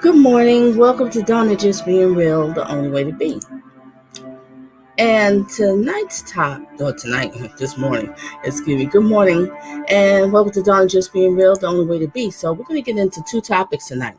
Good morning. Welcome to Donna Just Being Real, the only way to be. And this morning, good morning, and welcome to Donna Just Being Real, the only way to be. So we're going to get into two topics tonight.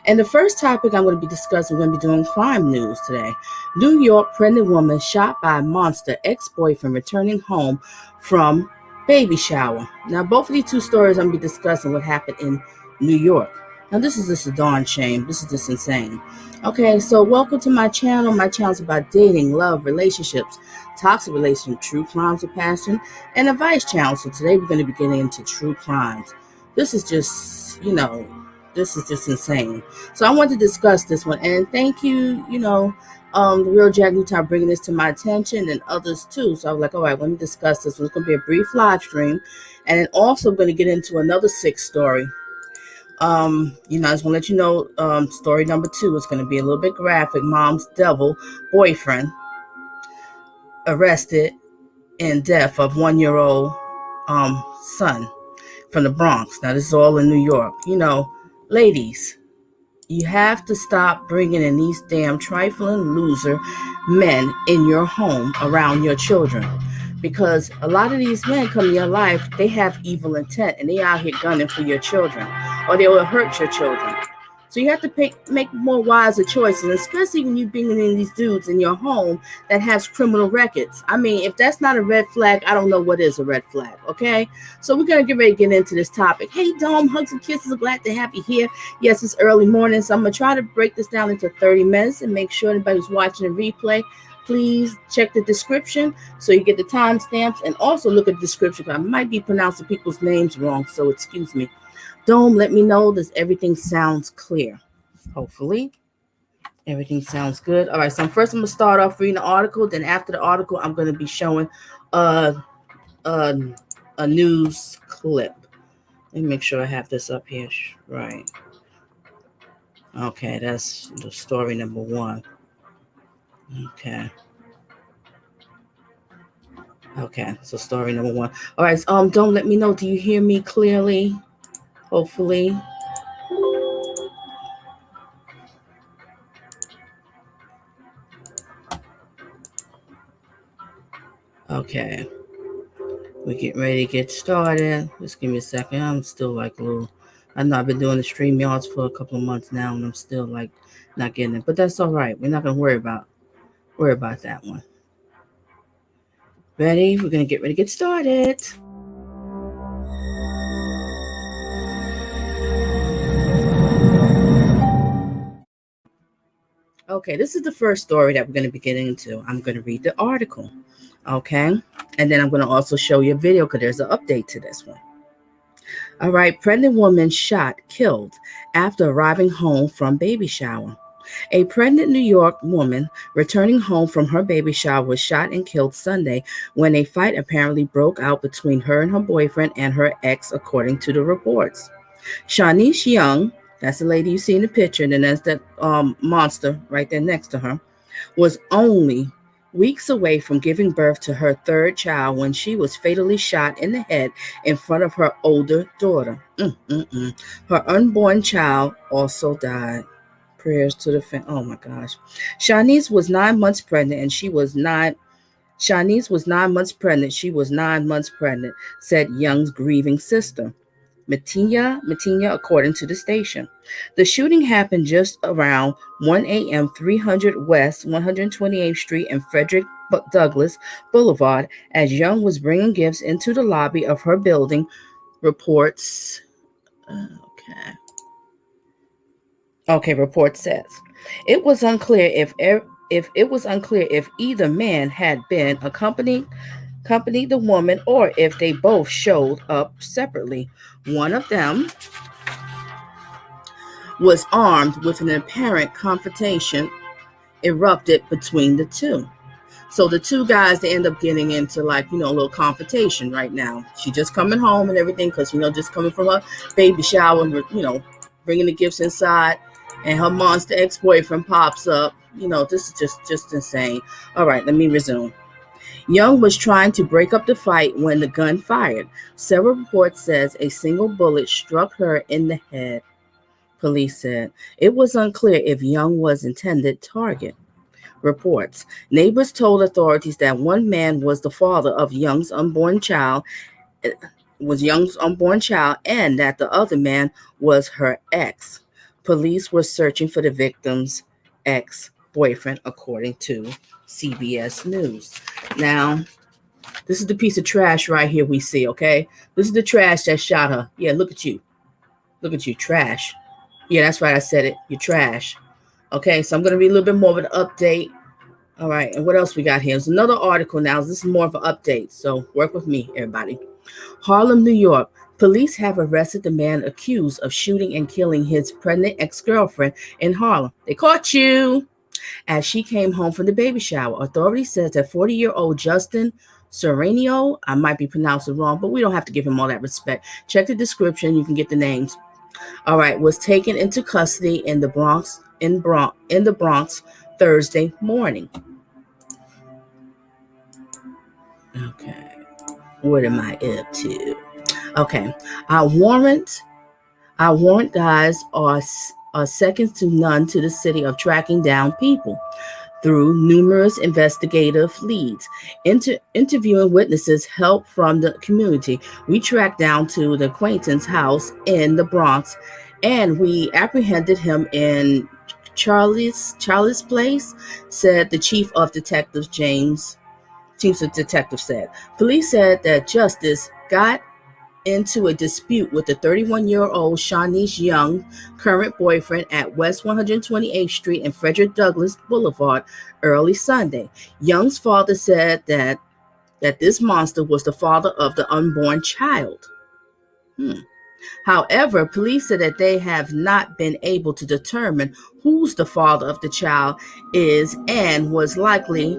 And the first topic I'm going to be discussing, we're going to be doing crime news today. New York pregnant woman shot by a monster, ex-boyfriend returning home from baby shower. Now, both of these two stories I'm going to be discussing what happened in New York. Now, this is just a darn shame. This is just insane. Okay, so welcome to my channel. My channel is about dating, love, relationships, toxic relationships, true crimes of passion, and advice channel. So today we're going to be getting into true crimes. This is just, this is just insane. So I want to discuss this one. And thank you, the Real Jack Newtown bringing this to my attention and others too. So I was like, all right, let me discuss this. It's going to be a brief live stream. And then also going to get into another sick story. I just want to let you know, story number 2 is going to be a little bit graphic. Mom's devil boyfriend arrested in death of 1-year-old son from the Bronx. Now, this is all in New York. Ladies, you have to stop bringing in these damn trifling loser men in your home around your children. Because a lot of these men come in your life, they have evil intent and they out here gunning for your children, or they will hurt your children. So you have to make more wiser choices, especially when you're bringing in these dudes in your home that has criminal records. I mean, if that's not a red flag, I don't know what is a red flag, okay? So we're going to get ready to get into this topic. Hey, Dome, hugs and kisses. Glad to have you here. Yes, it's early morning, so I'm going to try to break this down into 30 minutes and make sure anybody who's watching the replay, please check the description so you get the timestamps, and also look at the description. I might be pronouncing people's names wrong, so excuse me. Dome, let me know that everything sounds clear. Hopefully, everything sounds good. All right, so first I'm going to start off reading the article. Then after the article, I'm going to be showing a news clip. Let me make sure I have this up here. Right. Okay, that's the story number 1. Okay, so story number 1. All right, don't let me know. Do you hear me clearly? Hopefully. Okay. We're getting ready to get started. Just give me a second. I'm still like a little... I know I've been doing the StreamYards for a couple of months now, and I'm still like not getting it. But that's all right. We're not going to worry about that one. Ready? We're going to get ready to get started. Okay, this is the first story that we're going to be getting into. I'm going to read the article. Okay, and then I'm going to also show you a video because there's an update to this one. All right, pregnant woman shot, killed after arriving home from baby shower. A pregnant New York woman returning home from her baby shower was shot and killed Sunday when a fight apparently broke out between her and her boyfriend and her ex, according to the reports. Shanice Young, that's the lady you see in the picture, and then there's that monster right there next to her, was only weeks away from giving birth to her third child when she was fatally shot in the head in front of her older daughter. Her unborn child also died. Prayers to the family. Oh my gosh. Shanice was 9 months pregnant, and she was 9 months pregnant. She was 9 months pregnant, said Young's grieving sister, Matia, according to the station. The shooting happened just around 1 a.m. 300 West 128th Street and Frederick Douglass Boulevard as Young was bringing gifts into the lobby of her building, reports. Okay. Okay, report says it was unclear if either man had been accompanied the woman or if they both showed up separately. One of them was armed with an apparent confrontation erupted between the two. So the two guys, they end up getting into like, a little confrontation right now. She just coming home and everything because, just coming from a baby shower and, bringing the gifts inside. And her monster ex-boyfriend pops up. This is just insane. All right, let me resume. Young was trying to break up the fight when the gun fired. Several reports says a single bullet struck her in the head. Police said it was unclear if Young was intended target. Reports. Neighbors told authorities that one man was the father of Young's unborn child, and that the other man was her ex. Police were searching for the victim's ex-boyfriend, according to CBS News. Now, this is the piece of trash right here we see, okay? This is the trash that shot her. Yeah, look at you. Look at you, trash. Yeah, that's right, I said it. You're trash. Okay, so I'm going to read a little bit more of an update. All right, and what else we got here? There's another article now. This is more of an update, so work with me, everybody. Harlem, New York. Police have arrested the man accused of shooting and killing his pregnant ex-girlfriend in Harlem. They caught you as she came home from the baby shower. Authorities says that 40-year-old Justin Soriano, I might be pronouncing wrong, but we don't have to give him all that respect. Check the description, you can get the names. All right, was taken into custody in the Bronx Thursday morning. Okay, what am I up to? Okay, our warrant guys are second to none to the city of tracking down people through numerous investigative leads, interviewing witnesses, help from the community. We tracked down to the acquaintance house in the Bronx, and we apprehended him in Charlie's place, said the chief of detectives said. Police said that Justice got into a dispute with the 31-year-old Shanice Young, current boyfriend, at West 128th Street and Frederick Douglass Boulevard early Sunday. Young's father said that this monster was the father of the unborn child. However, police said that they have not been able to determine who's the father of the child is and was likely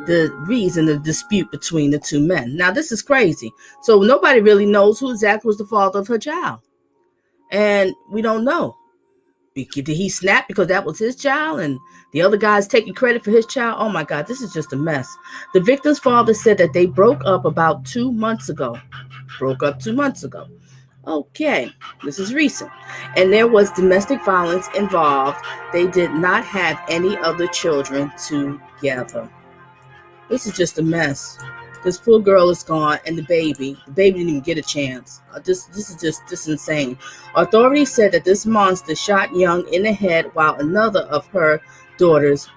the reason of the dispute between the two men. Now, this is crazy. So nobody really knows who exactly was the father of her child. And we don't know. Did he snap because that was his child and the other guy's taking credit for his child? Oh my God, this is just a mess. The victim's father said that they broke up about 2 months ago. Okay, this is recent. And there was domestic violence involved. They did not have any other children together. This is just a mess. This poor girl is gone, and the baby didn't even get a chance. This is just insane. Authorities said that this monster shot Young in the head while another of her daughters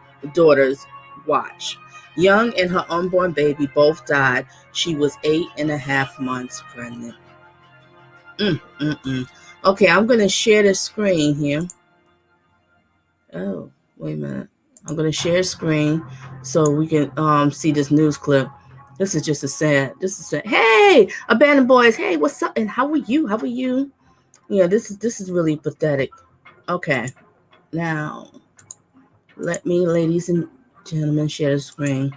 watched. Young and her unborn baby both died. She was 8.5 months pregnant. Okay, I'm going to share the screen here. Oh, wait a minute. I'm going to share screen so we can see this news clip. This is just sad. Hey, Abandoned Boys. Hey, what's up? And how are you? Yeah, this is really pathetic. Okay, now let me, ladies and gentlemen, share the screen.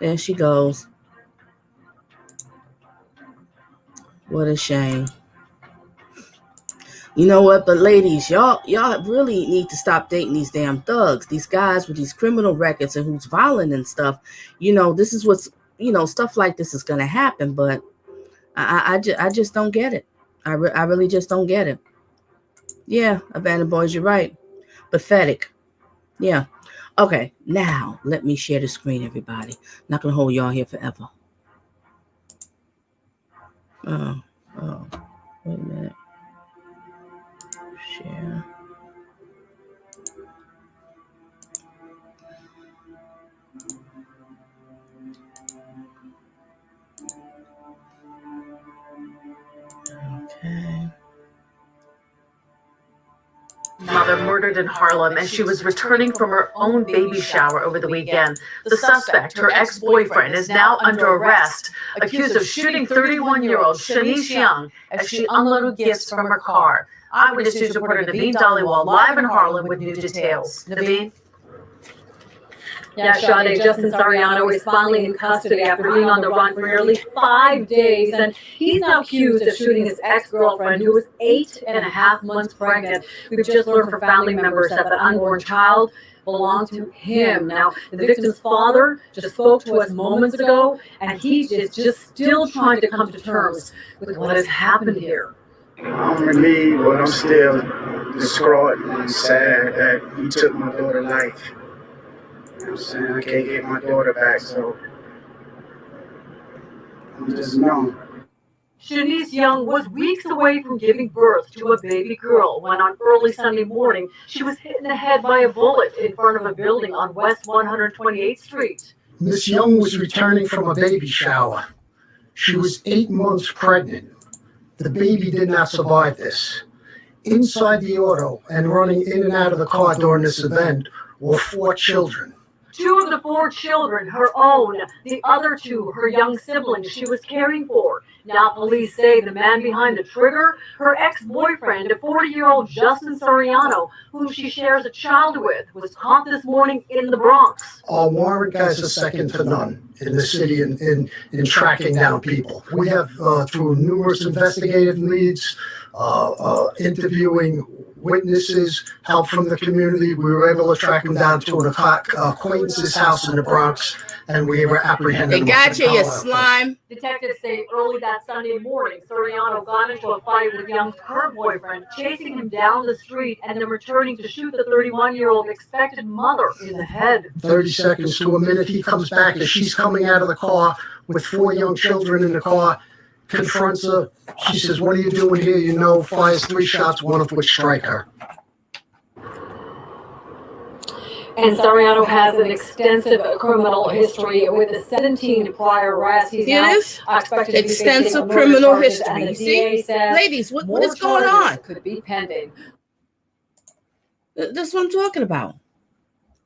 There she goes. What a shame. You know what? But ladies, y'all really need to stop dating these damn thugs. These guys with these criminal records and who's violent and stuff. This is what's, stuff like this is going to happen. But I just don't get it. I really just don't get it. Yeah, Abandoned Boys, you're right. Pathetic. Yeah. Okay, now let me share the screen, everybody. Not going to hold y'all here forever. Oh, wait a minute. Share. Okay. mother murdered in Harlem, and she was returning from her own baby shower over the weekend. The suspect, her ex-boyfriend, is now under arrest, accused of shooting 31-year-old Shanice Young as she unloaded gifts from her car. Eyewitness News reporter Naveen Dhaliwal live in Harlem with new details. Naveen? Yeah, Sade, Justin Soriano is finally in custody after being on the run for nearly 5 days, and he's now accused of shooting his ex-girlfriend, who was 8.5 months pregnant. We've just learned from family members that the unborn child belonged to him. Now, the victim's father just spoke to us moments ago, and he is just still trying to come to terms with what has happened here. I'm relieved, but I'm still distraught and sad that he took my daughter's life. You know what I'm saying? I can't get my daughter back, so I'm just numb. Shanice Young was weeks away from giving birth to a baby girl when on early Sunday morning she was hit in the head by a bullet in front of a building on West 128th Street. Miss Young was returning from a baby shower. She was 8 months pregnant. The baby did not survive this. Inside the auto and running in and out of the car during this event were 4 children. 2 of the 4 children, her own, the other 2, her young siblings she was caring for. Now police say the man behind the trigger, her ex-boyfriend, a 40-year-old Justin Soriano, whom she shares a child with, was caught this morning in the Bronx. Our warrant guys are second to none in the city in tracking down people. We have, through numerous investigative leads, interviewing witnesses, help from the community, we were able to track him down to an acquaintance's house in the Bronx, and we were apprehended. They got you, you slime. Detectives say early that Sunday morning, Soriano got into a fight with Young's current boyfriend, chasing him down the street and then returning to shoot the 31-year-old expected mother in the head. 30 seconds to a minute, he comes back as she's coming out of the car with 4 young children in the car, confronts her. She says, "What are you doing here?" You know, fires 3 shots, one of which strike her. And Soriano has an extensive criminal history with 17 prior arrests. He's now expected to be extensive facing criminal charges, history. and the You see? DA says Ladies, what more is going charges on? Could be pending. That's what I'm talking about.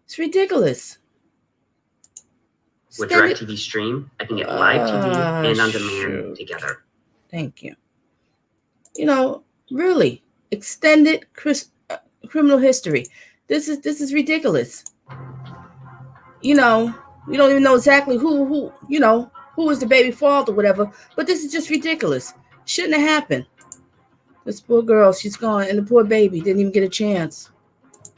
It's ridiculous. With DirecTV Stream, I can get live TV and on demand together. Thank you. You know, really, extended criminal history. This is ridiculous. You know, we don't even know exactly who was the baby fault or whatever, but this is just ridiculous. Shouldn't have happened. This poor girl, she's gone, and the poor baby didn't even get a chance.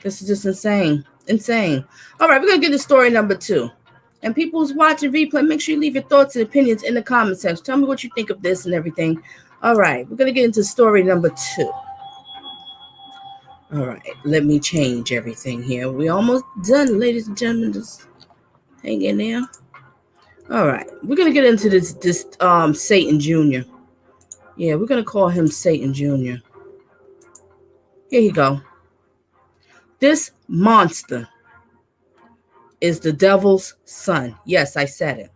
This is just insane. Insane. All right, we're going to get to story number 2. And people who's watching replay, make sure you leave your thoughts and opinions in the comment section. Tell me what you think of this and everything. All right, we're going to get into story number 2. All right, let me change everything here. We're almost done, ladies and gentlemen. Just hang in there. All right, we're going to get into this Satan Jr. Yeah, we're going to call him Satan Jr. Here you go. This monster is the devil's son. Yes, I said it.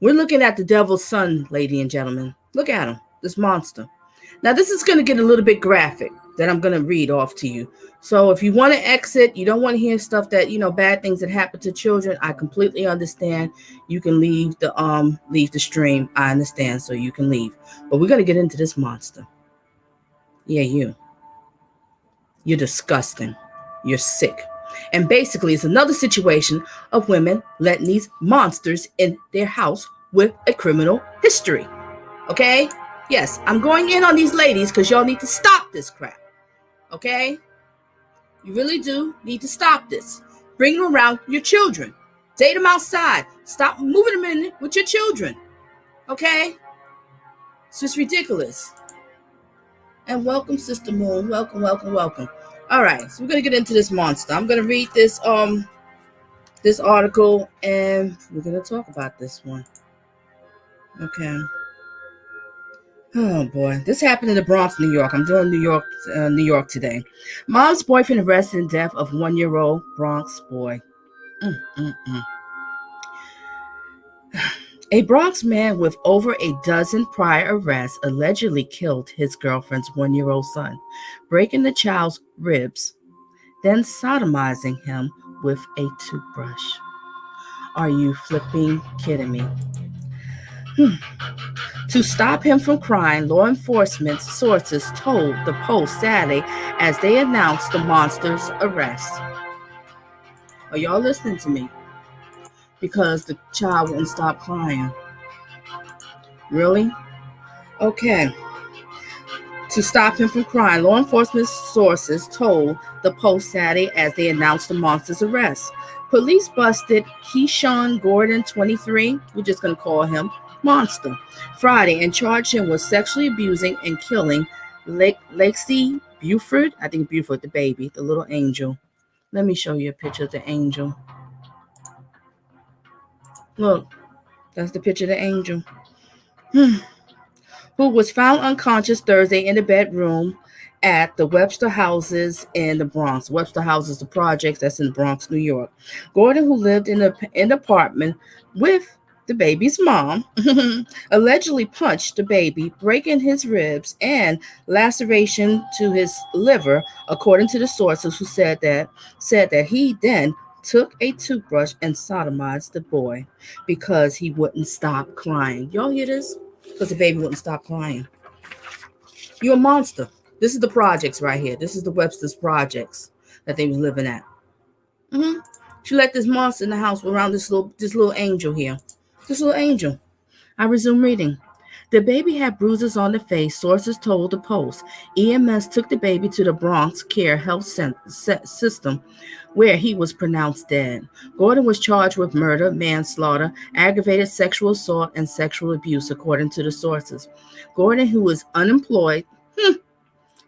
We're looking at the devil's son, ladies and gentlemen. Look at him, this monster. Now, this is going to get a little bit graphic that I'm going to read off to you. So if you want to exit, you don't want to hear stuff that, bad things that happen to children, I completely understand. You can leave the stream. I understand, so you can leave. But we're going to get into this monster. Yeah, you. You're disgusting. You're sick. And basically, it's another situation of women letting these monsters in their house with a criminal history. Okay? Yes, I'm going in on these ladies because y'all need to stop this crap. Okay? You really do need to stop this. Bring them around your children. Date them outside. Stop moving them in with your children. Okay? It's just ridiculous. And welcome, Sister Moon. Welcome, welcome, welcome. All right, so we're going to get into this monster. I'm going to read this article, and we're going to talk about this one. Okay. Oh, boy. This happened in the Bronx, New York. I'm doing New York today. Mom's boyfriend arrested in death of 1-year-old Bronx boy. A Bronx man with over a dozen prior arrests allegedly killed his girlfriend's 1-year-old son, breaking the child's ribs then sodomizing him with a toothbrush. Are you flipping kidding me? To stop him from crying, law enforcement sources told the Post Saturday as they announced the monster's arrest. Are y'all listening to me? Because the child wouldn't stop crying. Really? Okay. To stop him from crying, law enforcement sources told the Post Saturday as they announced the monster's arrest. Police busted Keishawn Gordon, 23, we're just going to call him Monster, Friday, and charged him with sexually abusing and killing Lacey Beauford, I think Beauford, the baby, the little angel. Let me show you a picture of the angel. Look, that's the picture of the angel. Who was found unconscious Thursday in the bedroom at the Webster Houses in the Bronx. Webster Houses, the projects that's in the Bronx, New York. Gordon, who lived in the apartment with the baby's mom, allegedly punched the baby, breaking his ribs and laceration to his liver, according to the sources who said that he then took a toothbrush and sodomized the boy because he wouldn't stop crying. Y'all hear this? Because the baby wouldn't stop crying. You're a monster. This is the projects right here. This is the Webster's projects that they was living at. She let this monster in the house around this little angel here. This little angel. I resume reading. The baby had bruises on the face, sources told the Post. EMS took the baby to the Bronx Care Health System, where he was pronounced dead. Gordon was charged with murder, manslaughter, aggravated sexual assault, and sexual abuse, according to the sources. Gordon, who was unemployed,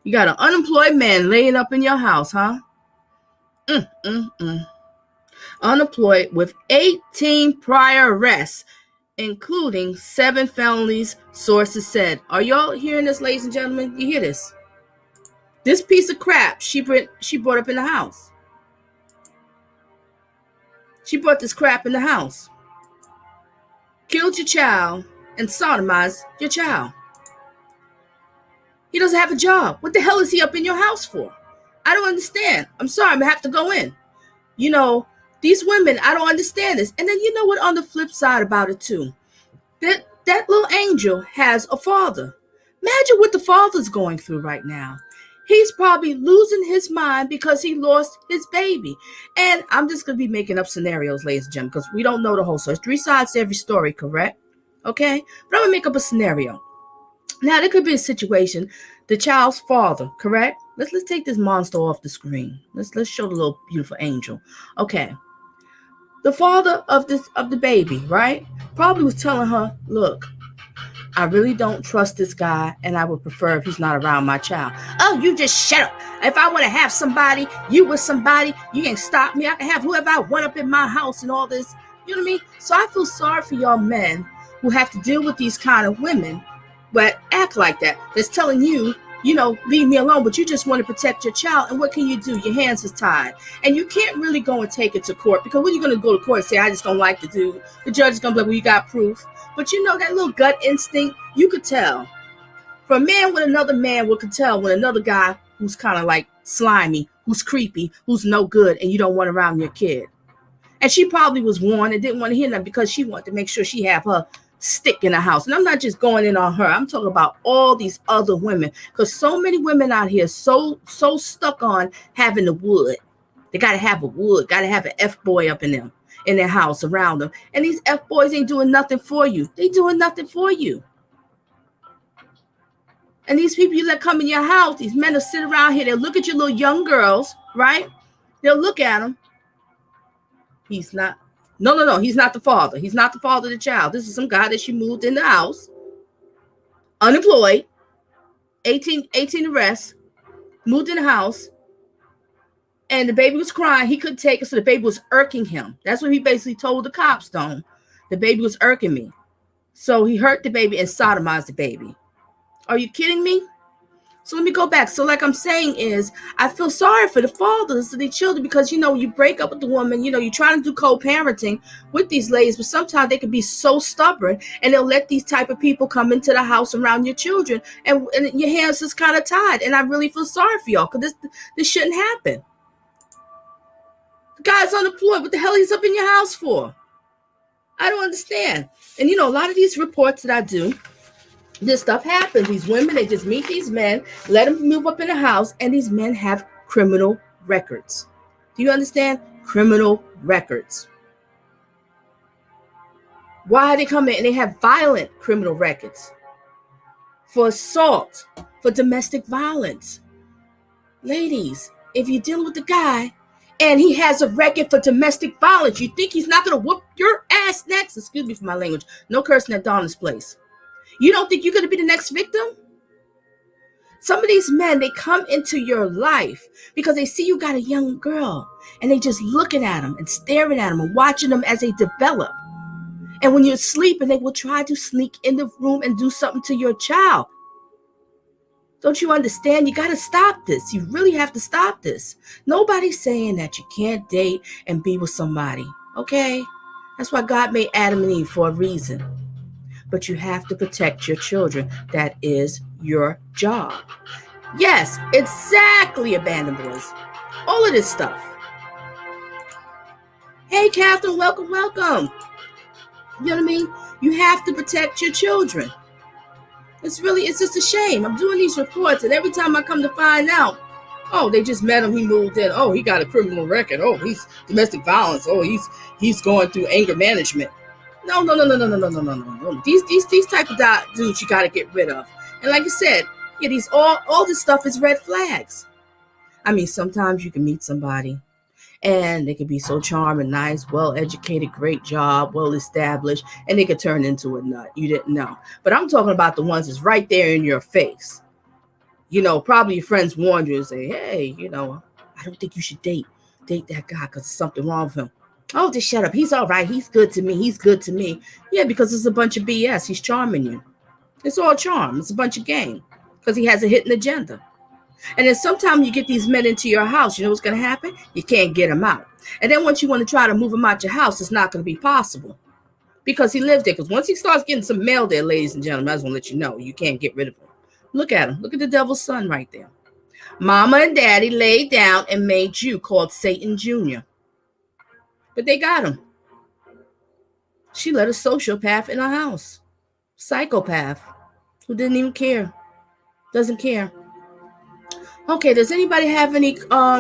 you got an unemployed man laying up in your house, huh? Unemployed with 18 prior arrests, including 7 felonies, sources said. Are y'all hearing this, ladies and gentlemen? You hear this? This piece of crap she brought up in the house. She brought this crap in the house. Killed your child and sodomized your child. He doesn't have a job. What the hell is he up in your house for? I don't understand. I'm sorry, I'm going to have to go in. You know, these women, I don't understand this. And then you know what, on the flip side about it too, that little angel has a father. Imagine what the father's going through right now. He's probably losing his mind because he lost his baby. And I'm just going to be making up scenarios, ladies and gentlemen, because we don't know the whole story. 3 sides to every story, correct? Okay? But I'm going to make up a scenario. Now, there could be a situation, the child's father, correct? Let's take this monster off the screen. Let's show the little beautiful angel. Okay. The father of the baby, right? Probably was telling her, look, I really don't trust this guy, and I would prefer if he's not around my child. Oh, you just shut up. If I want to have somebody, you with somebody, you can't stop me. I can have whoever I want up in my house and all this. You know what I mean? So I feel sorry for y'all men who have to deal with these kind of women, but act like that. That's telling you, you know, leave me alone, but you just want to protect your child. And what can you do? Your hands are tied. And you can't really go and take it to court, because when you're going to go to court and say, I just don't like the dude, the judge is going to be like, well, you got proof. But you know, that little gut instinct, you could tell. For a man with another man, we could tell when another guy who's kind of like slimy, who's creepy, who's no good, and you don't want around your kid. And she probably was warned and didn't want to hear that because she wanted to make sure she have her stick in the house. And I'm not just going in on her. I'm talking about all these other women, because so many women out here so stuck on having the wood. They got to have a wood, got to have an F-boy up in them, in their house, around them. And these F-boys ain't doing nothing for you. They doing nothing for you. And these people you let come in your house, these men will sit around here, they'll look at your little young girls, right? They'll look at them. He's not. No, he's not the father. He's not the father of the child. This is some guy that she moved in the house, unemployed, 18 arrests, moved in the house, and the baby was crying. He couldn't take it, so the baby was irking him. That's what he basically told the cops, Don. The baby was irking me. So he hurt the baby and sodomized the baby. Are you kidding me? So let me go back. So like I'm saying is, I feel sorry for the fathers of these children, because, you know, you break up with the woman, you know, you're trying to do co-parenting with these ladies, but sometimes they can be so stubborn and they'll let these type of people come into the house around your children, and your hands is kind of tied. And I really feel sorry for y'all, because this shouldn't happen. The guy's unemployed. What the hell he's up in your house for? I don't understand. And a lot of these reports that I do, this stuff happens. These women, they just meet these men, let them move up in the house, and these men have criminal records. Do you understand? Criminal records. Why they come in and they have violent criminal records? For assault, for domestic violence. Ladies, if you're dealing with a guy and he has a record for domestic violence, you think he's not going to whoop your ass next? Excuse me for my language. No cursing at Donna's place. You don't think you're going to be the next victim? Some of these men, they come into your life because they see you got a young girl and they just looking at them and staring at them and watching them as they develop. And when you're sleeping, they will try to sneak in the room and do something to your child. Don't you understand? You got to stop this. You really have to stop this. Nobody's saying that you can't date and be with somebody, okay? That's why God made Adam and Eve for a reason. But you have to protect your children. That is your job. Yes, exactly, abandoned boys. All of this stuff. Hey, Catherine, welcome, welcome. You know what I mean? You have to protect your children. It's just a shame. I'm doing these reports, and every time I come to find out, oh, they just met him, he moved in. Oh, he got a criminal record. Oh, he's domestic violence. Oh, he's going through anger management. No. These type of dudes you got to get rid of. And like I said, yeah, all this stuff is red flags. I mean, sometimes you can meet somebody and they could be so charming, nice, well-educated, great job, well-established, and they could turn into a nut. You didn't know. But I'm talking about the ones that's right there in your face. Probably your friends warned you and say, hey, I don't think you should date that guy because there's something wrong with him. Oh, just shut up. He's all right. He's good to me. Yeah, because it's a bunch of BS. He's charming you. It's all charm. It's a bunch of game because he has a hidden agenda. And then sometimes you get these men into your house, you know what's going to happen? You can't get them out. And then once you want to try to move him out your house, it's not going to be possible because he lives there. Because once he starts getting some mail there, ladies and gentlemen, I just want to let you know, you can't get rid of him. Look at him. Look at the devil's son right there. Mama and daddy laid down and made you, called Satan Jr. But they got him. She let a sociopath in her house. Psychopath who didn't even care. Doesn't care. Okay, does anybody have any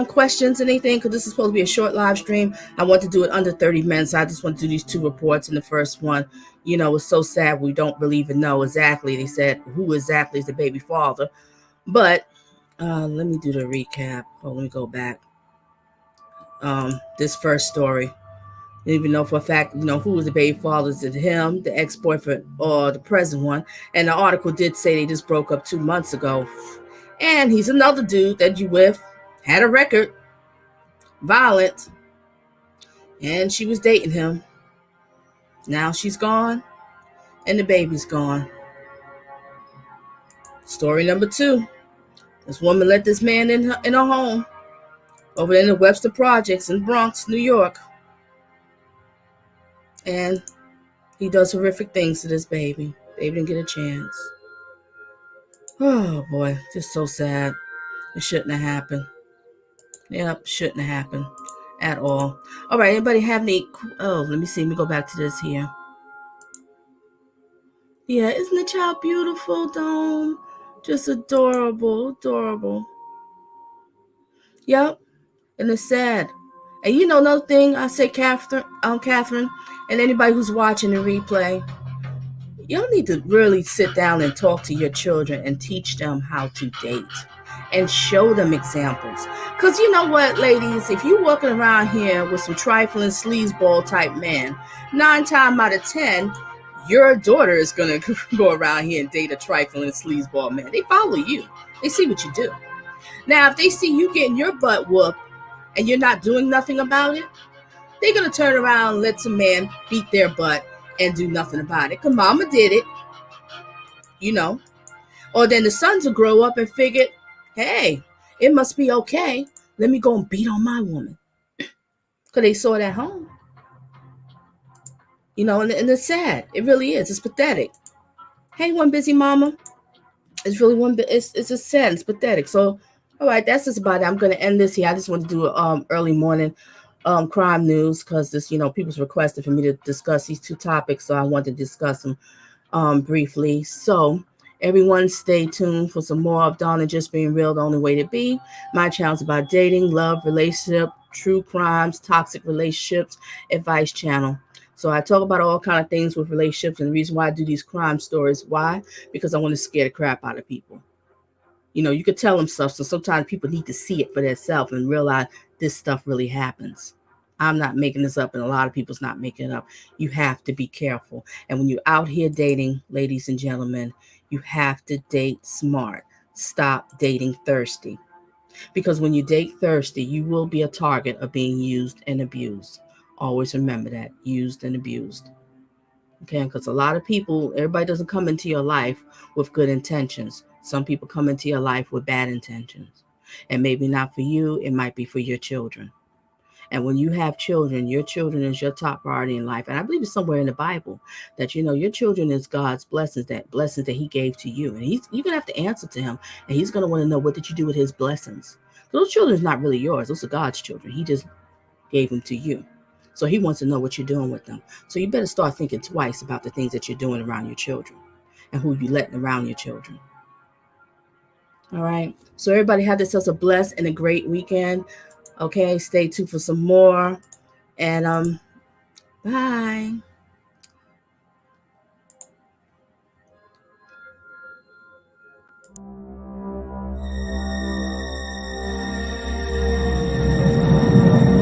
questions, anything? Because this is supposed to be a short live stream. I want to do it under 30 minutes. I just want to do these 2 reports. In the first one, it's so sad we don't really even know exactly. They said who exactly is the baby father. But let me do the recap. Let me go back. This first story. I didn't even know for a fact, who was the baby father. Is it him, the ex-boyfriend, or the present one? And the article did say they just broke up 2 months ago. And he's another dude that you with, had a record, violent, and she was dating him. Now she's gone, and the baby's gone. Story number 2. This woman let this man in her home over in the Webster Projects in Bronx, New York. And he does horrific things to this baby. Baby didn't get a chance. Oh, boy. Just so sad. It shouldn't have happened. Yep, shouldn't have happened at all. All right, anybody have any... Oh, let me see. Let me go back to this here. Yeah, isn't the child beautiful, Dome? Just adorable, adorable. Yep, and it's sad. And another thing I say, Catherine, and anybody who's watching the replay, y'all need to really sit down and talk to your children and teach them how to date and show them examples. Because you know what, ladies, if you're walking around here with some trifling sleazeball type men, 9 times out of 10, your daughter is going to go around here and date a trifling sleazeball man. They follow you. They see what you do. Now, if they see you getting your butt whooped and you're not doing nothing about it, they're going to turn around and let some man beat their butt and do nothing about it. Because mama did it, Or then the sons will grow up and figure, hey, it must be okay. Let me go and beat on my woman. Because they saw it at home. And it's sad. It really is. It's pathetic. Hey, one busy mama. It's really it's just sad. It's pathetic. So, all right, that's just about it. I'm going to end this here. I just want to do an early morning crime news because this, people's requested for me to discuss these two topics, so I wanted to discuss them briefly. So everyone stay tuned for some more of Donna Just Being Real, the only way to be. My channel's about dating, love, relationship, true crimes, toxic relationships, advice channel. So I talk about all kind of things with relationships, and the reason why I do these crime stories, why? Because I want to scare the crap out of people. You could tell them stuff, so sometimes people need to see it for themselves and realize this stuff really happens. I'm not making this up, and a lot of people's not making it up. You have to be careful. And when you're out here dating, ladies and gentlemen, you have to date smart. Stop dating thirsty. Because when you date thirsty, you will be a target of being used and abused. Always remember that, used and abused. Okay, because a lot of people, everybody doesn't come into your life with good intentions. Some people come into your life with bad intentions. And maybe not for you, it might be for your children. And when you have children, your children is your top priority in life. And I believe it's somewhere in the Bible that, your children is God's blessings that he gave to you. And you're going to have to answer to him. And he's going to want to know, what did you do with his blessings? Those children is not really yours. Those are God's children. He just gave them to you. So he wants to know what you're doing with them. So you better start thinking twice about the things that you're doing around your children and who you're letting around your children. All right. So everybody have themselves a blessed and a great weekend. Okay. Stay tuned for some more. And bye.